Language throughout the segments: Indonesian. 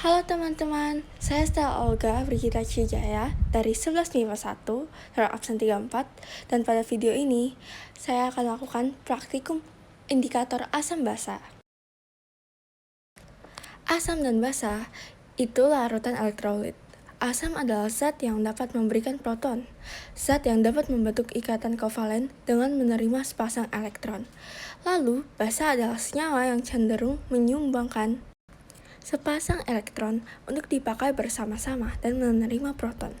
Halo teman-teman, saya Stella Olga Brigita Cijaya dari 11 MIPA 1, terang absen 34, dan pada video ini saya akan lakukan praktikum indikator asam basa. Asam dan basa itu larutan elektrolit. Asam adalah zat yang dapat memberikan proton, zat yang dapat membentuk ikatan kovalen dengan menerima sepasang elektron. Lalu, basa adalah senyawa yang cenderung menyumbangkan sepasang elektron untuk dipakai bersama-sama dan menerima proton.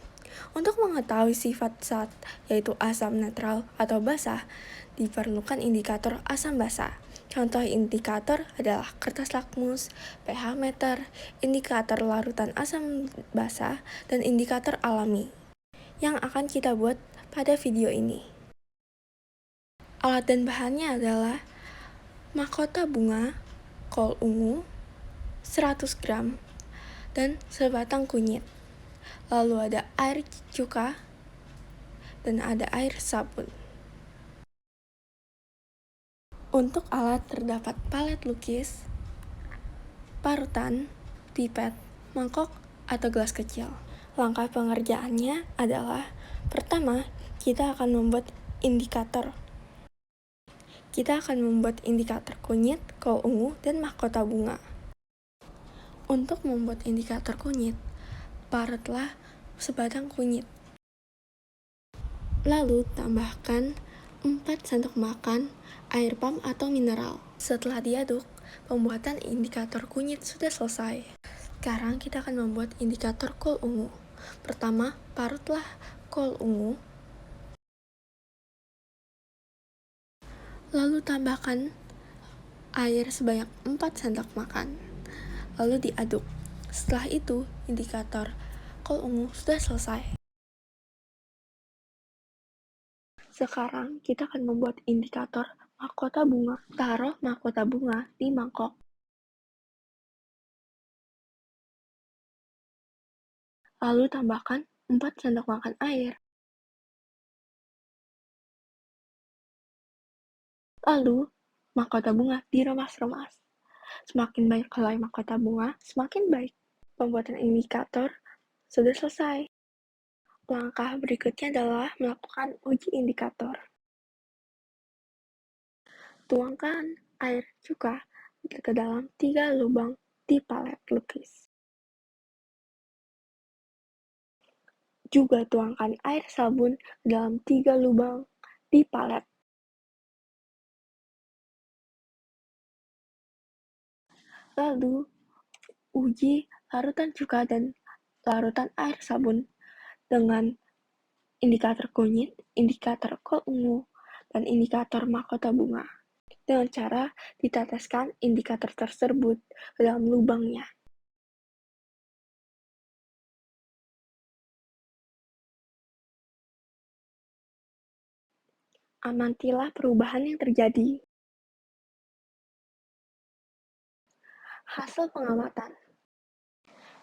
Untuk mengetahui sifat zat, yaitu asam netral atau basa, diperlukan indikator asam basa. Contoh indikator adalah kertas lakmus, pH meter, indikator larutan asam basa, dan indikator alami yang akan kita buat pada video ini. Alat dan bahannya adalah mahkota bunga, kol ungu, 100 gram, dan sebatang kunyit. Lalu ada air cuka, dan ada air sabun. Untuk alat terdapat palet lukis, parutan, pipet, mangkok, atau gelas kecil. Langkah pengerjaannya adalah, pertama, kita akan membuat indikator. Kita akan membuat indikator kunyit, kol ungu, dan mahkota bunga. Untuk membuat indikator kunyit, parutlah sebatang kunyit. Lalu tambahkan 4 sendok makan air pam atau mineral. Setelah diaduk, pembuatan indikator kunyit sudah selesai. Sekarang kita akan membuat indikator kol ungu. Pertama, parutlah kol ungu. Lalu tambahkan air sebanyak 4 sendok makan. Lalu diaduk. Setelah itu, indikator kol ungu sudah selesai. Sekarang kita akan membuat indikator mahkota bunga. Taruh mahkota bunga di mangkok. Lalu tambahkan 4 sendok makan air. Lalu, mahkota bunga diremas-remas. Semakin banyak helai mahkota bunga, semakin baik. Pembuatan indikator sudah selesai. Langkah berikutnya adalah melakukan uji indikator. Tuangkan air cuka ke dalam 3 lubang di palet lukis. Juga tuangkan air sabun ke dalam 3 lubang di palet. Lalu, uji larutan cuka dan larutan air sabun dengan indikator kunyit, indikator kol ungu, dan indikator mahkota bunga. Dengan cara diteteskan indikator tersebut ke dalam lubangnya. Amatilah perubahan yang terjadi. Hasil pengamatan.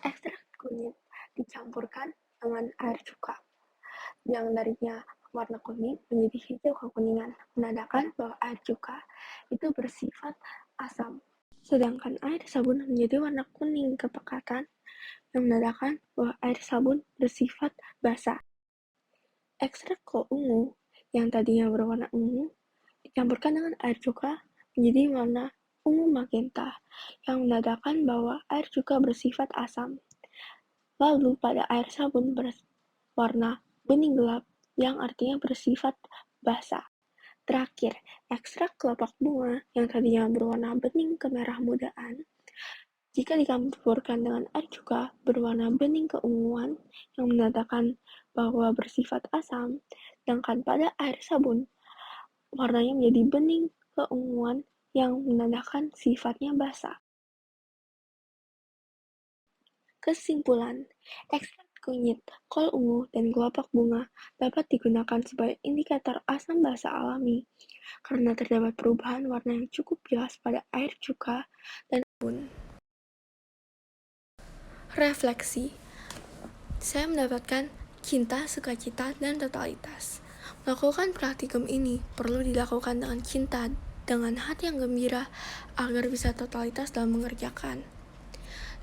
Ekstrak kunyit dicampurkan dengan air cuka yang darinya warna kuning menjadi hijau kekuningan, menandakan bahwa air cuka itu bersifat asam. Sedangkan air sabun menjadi warna kuning kepekatan yang menandakan bahwa air sabun bersifat basa. Ekstrak kol ungu yang tadinya berwarna ungu dicampurkan dengan air cuka menjadi warna ungu magenta yang menandakan bahwa air cuka bersifat asam. Lalu pada air sabun berwarna bening gelap yang artinya bersifat basa. Terakhir, ekstrak kelopak bunga yang tadinya berwarna bening kemerah mudaan jika dicampurkan dengan air cuka berwarna bening keunguan yang menandakan bahwa bersifat asam, sedangkan pada air sabun warnanya menjadi bening keunguan yang menandakan sifatnya basa. Kesimpulan, ekstrak kunyit, kol ungu, dan kelopak bunga dapat digunakan sebagai indikator asam basa alami karena terdapat perubahan warna yang cukup jelas pada air cuka dan sabun. Refleksi. Saya mendapatkan cinta, sukacita, dan totalitas. Melakukan praktikum ini perlu dilakukan dengan cinta, dengan hati yang gembira, agar bisa totalitas dalam mengerjakan.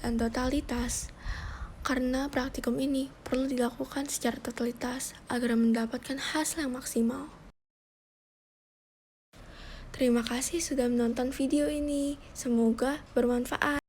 dan totalitas. Karena praktikum ini perlu dilakukan secara totalitas agar mendapatkan hasil yang maksimal. Terima kasih sudah menonton video ini. Semoga bermanfaat.